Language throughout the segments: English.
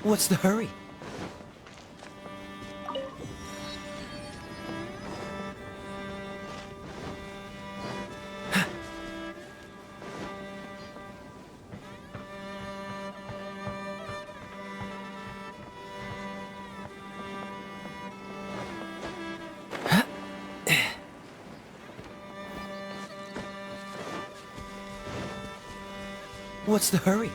What's the hurry? What's the hurry?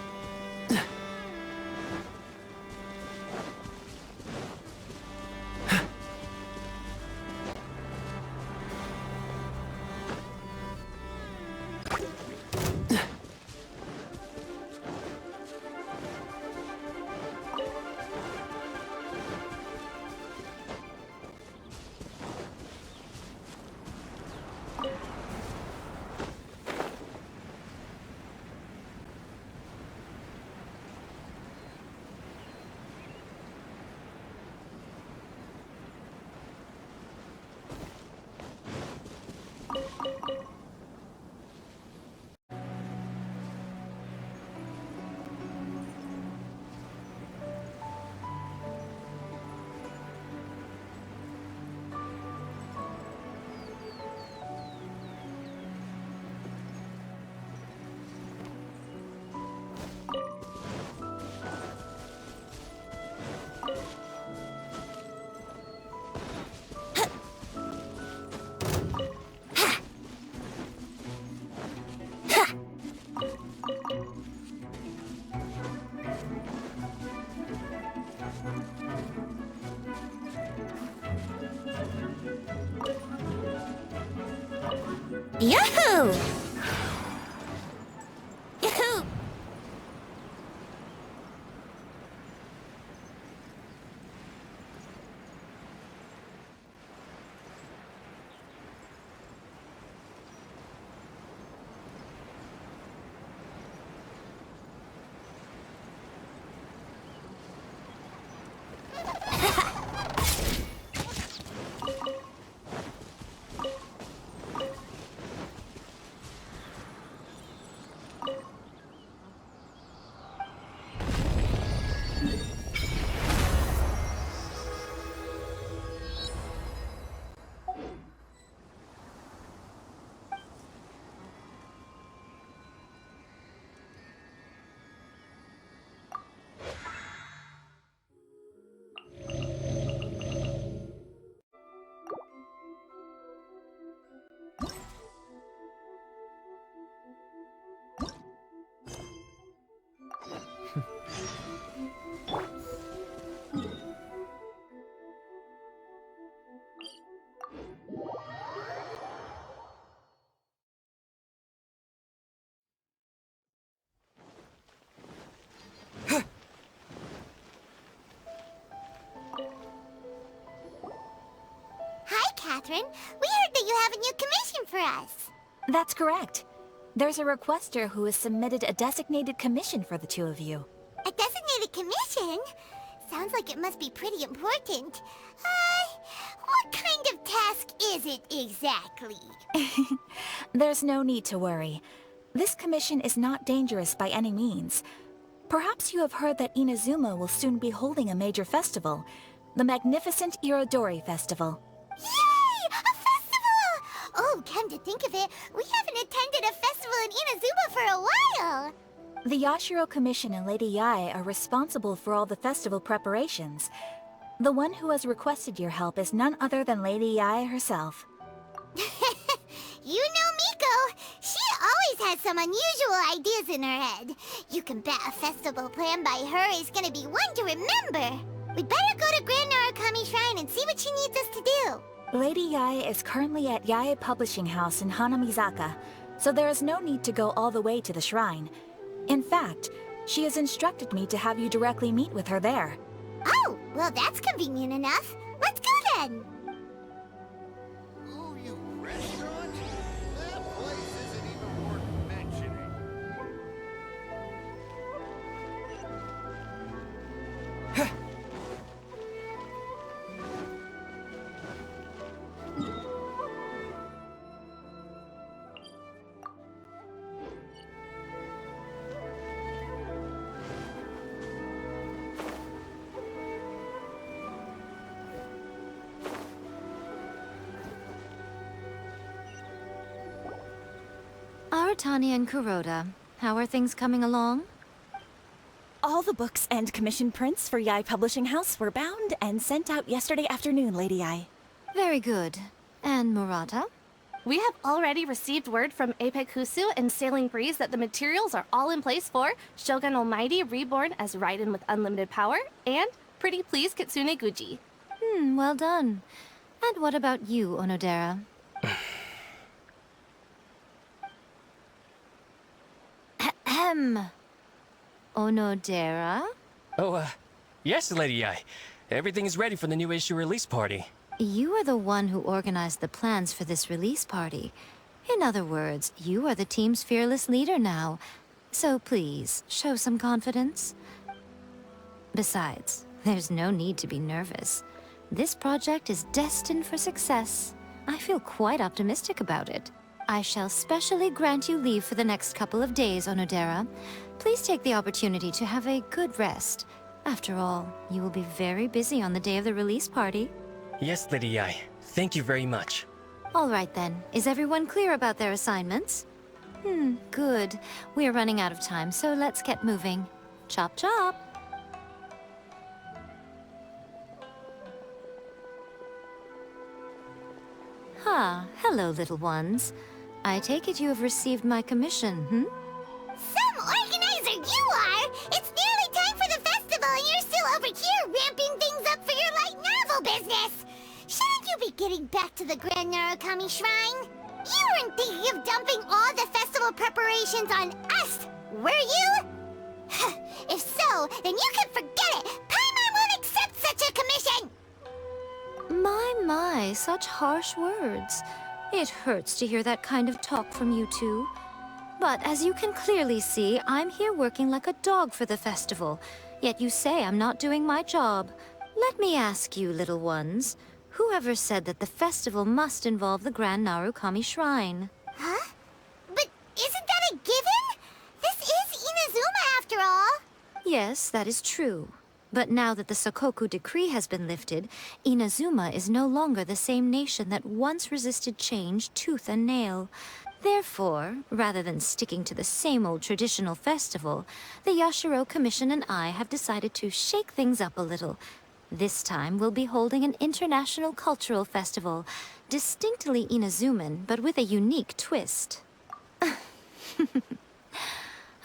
Yahoo! Yahoo! Hi, Catherine. We heard that you have a new commission for us. That's correct. There's a requester who has submitted a designated commission for the two of you. A designated commission? Sounds like it must be pretty important. What kind of task is it exactly? There's no need to worry. This commission is not dangerous by any means. Perhaps you have heard that Inazuma will soon be holding a major festival, the magnificent Irodori Festival. Yay! A festival! Oh, come to think of it, we haven't attended a festival in Inazuma for a while! The Yashiro Commission and Lady Yae are responsible for all the festival preparations. The one who has requested your help is none other than Lady Yae herself. You know Miko! She always has some unusual ideas in her head. You can bet a festival planned by her is gonna be one to remember. We'd better go to Grand Narukami Shrine and see what she needs us to do. Lady Yae is currently at Yae Publishing House in Hanamizaka, so there is no need to go all the way to the shrine. In fact, she has instructed me to have you directly meet with her there. Oh, well that's convenient enough. Let's go then! Ooh, you restaurant? That place isn't even worth mentioning. Tanya and Kuroda. How are things coming along? All the books and commission prints for Yai Publishing House were bound and sent out yesterday afternoon, Lady Yai. Very good. And Murata? We have already received word from Apekusu and Sailing Breeze that the materials are all in place for Shogun Almighty reborn as Raiden with unlimited power and Pretty Please Kitsune Guji. Well done. And what about you, Onodera? Ahem. Onodera? Oh, yes, Lady Yai. Everything is ready for the new issue release party. You are the one who organized the plans for this release party. In other words, you are the team's fearless leader now. So please, show some confidence. Besides, there's no need to be nervous. This project is destined for success. I feel quite optimistic about it. I shall specially grant you leave for the next couple of days, Onodera. Please take the opportunity to have a good rest. After all, you will be very busy on the day of the release party. Yes, Lady Yai. Thank you very much. All right then. Is everyone clear about their assignments? Good. We are running out of time, so let's get moving. Chop chop! Hello, little ones. I take it you have received my commission, Some organizer you are! It's nearly time for the festival and you're still over here ramping things up for your light novel business! Shouldn't you be getting back to the Grand Narukami Shrine? You weren't thinking of dumping all the festival preparations on us, were you? If so, then you can forget it! Paimon won't accept such a commission! My, such harsh words. It hurts to hear that kind of talk from you two. But as you can clearly see, I'm here working like a dog for the festival. Yet you say I'm not doing my job. Let me ask you, little ones. Whoever said that the festival must involve the Grand Narukami Shrine? Huh? But isn't that a given? This is Inazuma after all. Yes, that is true. But now that the Sokoku decree has been lifted, Inazuma is no longer the same nation that once resisted change tooth and nail. Therefore, rather than sticking to the same old traditional festival, the Yashiro Commission and I have decided to shake things up a little. This time, we'll be holding an international cultural festival, distinctly Inazuman, but with a unique twist.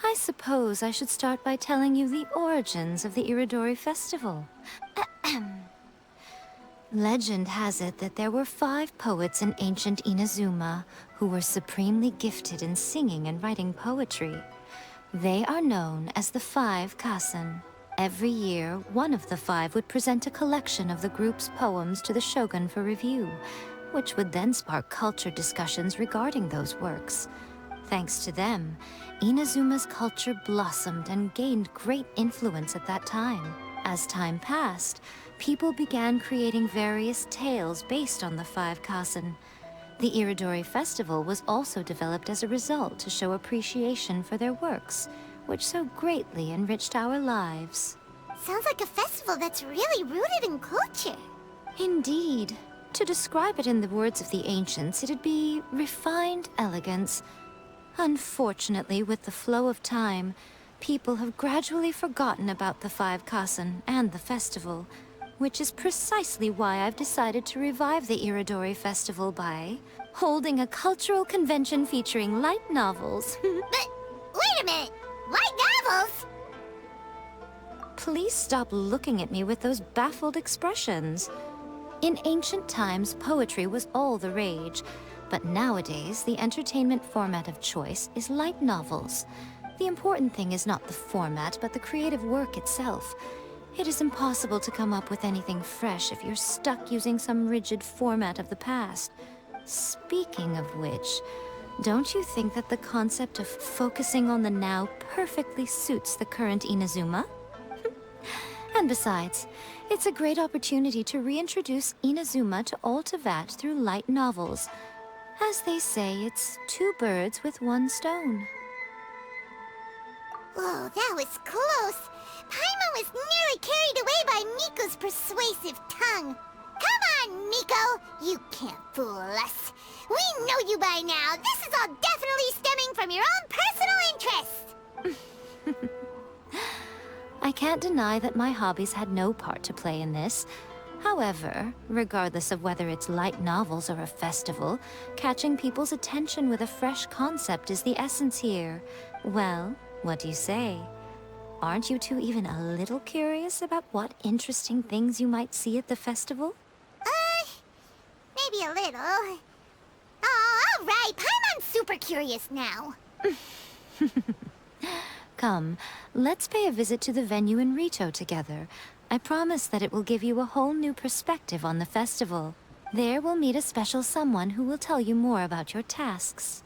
I suppose I should start by telling you the origins of the Iridori Festival. Legend has it that there were 5 poets in ancient Inazuma who were supremely gifted in singing and writing poetry. They are known as the 5 Kasen. Every year, one of the 5 would present a collection of the group's poems to the shogun for review, which would then spark culture discussions regarding those works. Thanks to them, Inazuma's culture blossomed and gained great influence at that time. As time passed, people began creating various tales based on the 5 Kasen. The Iridori Festival was also developed as a result to show appreciation for their works, which so greatly enriched our lives. Sounds like a festival that's really rooted in culture. Indeed. To describe it in the words of the ancients, it'd be refined elegance. Unfortunately, with the flow of time, people have gradually forgotten about the 5 Kasen and the festival, which is precisely why I've decided to revive the Iridori Festival by holding a cultural convention featuring light novels. But wait a minute! Light novels? Please stop looking at me with those baffled expressions. In ancient times, poetry was all the rage. But nowadays, the entertainment format of choice is light novels. The important thing is not the format, but the creative work itself. It is impossible to come up with anything fresh if you're stuck using some rigid format of the past. Speaking of which, don't you think that the concept of focusing on the now perfectly suits the current Inazuma? And besides, it's a great opportunity to reintroduce Inazuma to all Teyvat through light novels. As they say, it's 2 birds with 1 stone. Whoa, that was close. Paimon was nearly carried away by Miko's persuasive tongue. Come on, Miko! You can't fool us. We know you by now. This is all definitely stemming from from your own personal interest. I can't deny that my hobbies had no part to play in this. However, regardless of whether it's light novels or a festival, catching people's attention with a fresh concept is the essence here. Well, what do you say? Aren't you two even a little curious about what interesting things you might see at the festival? Maybe a little. Oh, all right. Paimon's super curious now. Come, let's pay a visit to the venue in Rito together. I promise that it will give you a whole new perspective on the festival. There we'll meet a special someone who will tell you more about your tasks.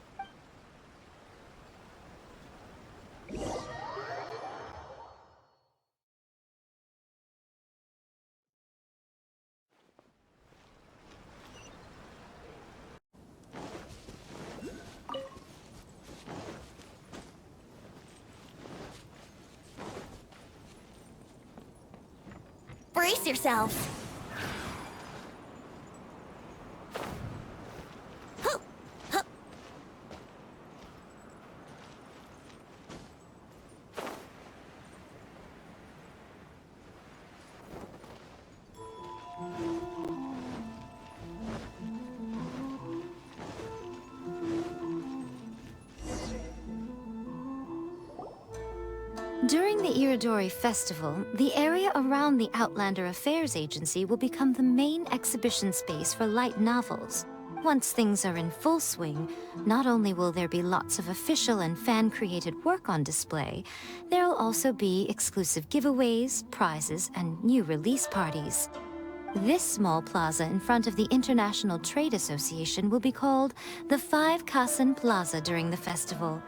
Brace yourselves. During the Iridori Festival, the area around the Outlander Affairs Agency will become the main exhibition space for light novels. Once things are in full swing, not only will there be lots of official and fan-created work on display, there'll also be exclusive giveaways, prizes, and new release parties. This small plaza in front of the International Trade Association will be called the 5 Kasen Plaza during the festival,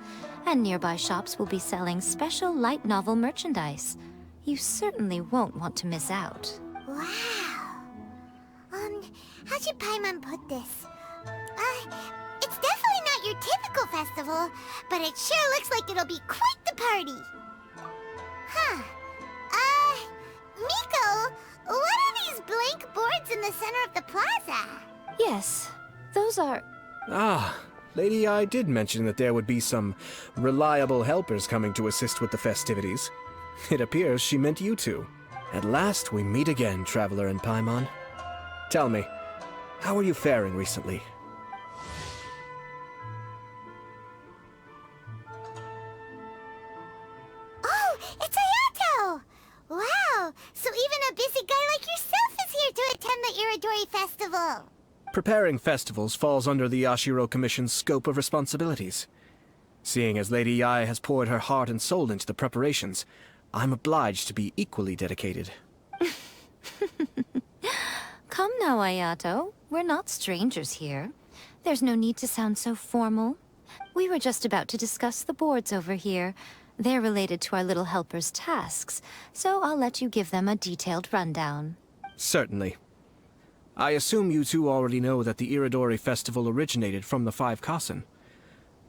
and nearby shops will be selling special light novel merchandise. You certainly won't want to miss out. Wow. How should Paimon put this? It's definitely not your typical festival, but it sure looks like it'll be quite the party. Huh. Miko, what are these blank boards in the center of the plaza? Yes, those are... Ah, Lady I did mention that there would be some reliable helpers coming to assist with the festivities. It appears she meant you two. At last we meet again, Traveler and Paimon. Tell me, how are you faring recently? Oh, it's Ayato! Wow, so even a busy guy like yourself is here to attend the Iridori Festival. Preparing festivals falls under the Yashiro Commission's scope of responsibilities. Seeing as Lady Yae has poured her heart and soul into the preparations, I'm obliged to be equally dedicated. Come now, Ayato. We're not strangers here. There's no need to sound so formal. We were just about to discuss the boards over here. They're related to our little helper's tasks, so I'll let you give them a detailed rundown. Certainly. I assume you two already know that the Iridori Festival originated from the 5 Kasen.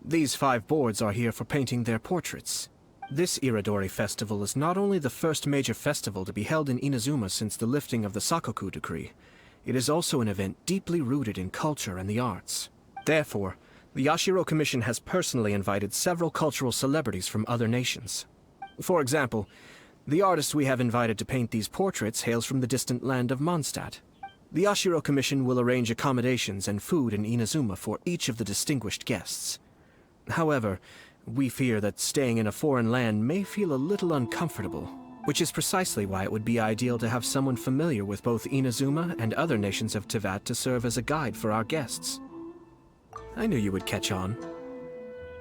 These 5 boards are here for painting their portraits. This Iridori Festival is not only the first major festival to be held in Inazuma since the lifting of the Sakoku decree, it is also an event deeply rooted in culture and the arts. Therefore, the Yashiro Commission has personally invited several cultural celebrities from other nations. For example, the artist we have invited to paint these portraits hails from the distant land of Mondstadt. The Yashiro Commission will arrange accommodations and food in Inazuma for each of the distinguished guests. However, we fear that staying in a foreign land may feel a little uncomfortable, which is precisely why it would be ideal to have someone familiar with both Inazuma and other nations of Teyvat to serve as a guide for our guests. I knew you would catch on.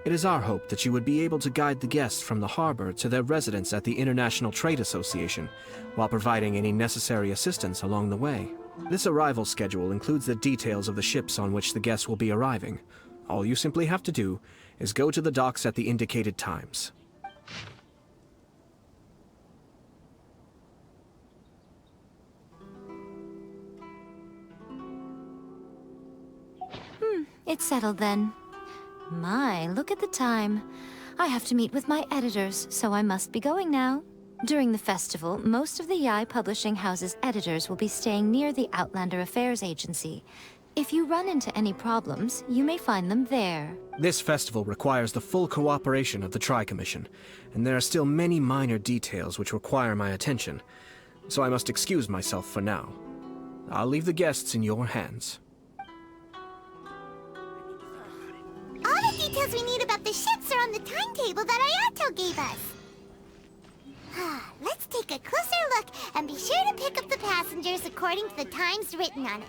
It is our hope that you would be able to guide the guests from the harbor to their residence at the International Trade Association, while providing any necessary assistance along the way. This arrival schedule includes the details of the ships on which the guests will be arriving. All you simply have to do is go to the docks at the indicated times. It's settled then. My, look at the time. I have to meet with my editors, so I must be going now. During the festival, most of the Yae Publishing House's editors will be staying near the Outlander Affairs Agency. If you run into any problems, you may find them there. This festival requires the full cooperation of the Tri-Commission, and there are still many minor details which require my attention, so I must excuse myself for now. I'll leave the guests in your hands. All the details we need about the ships are on the timetable that Ayato gave us. Let's take a closer look and be sure to pick up the passengers according to the times written on it.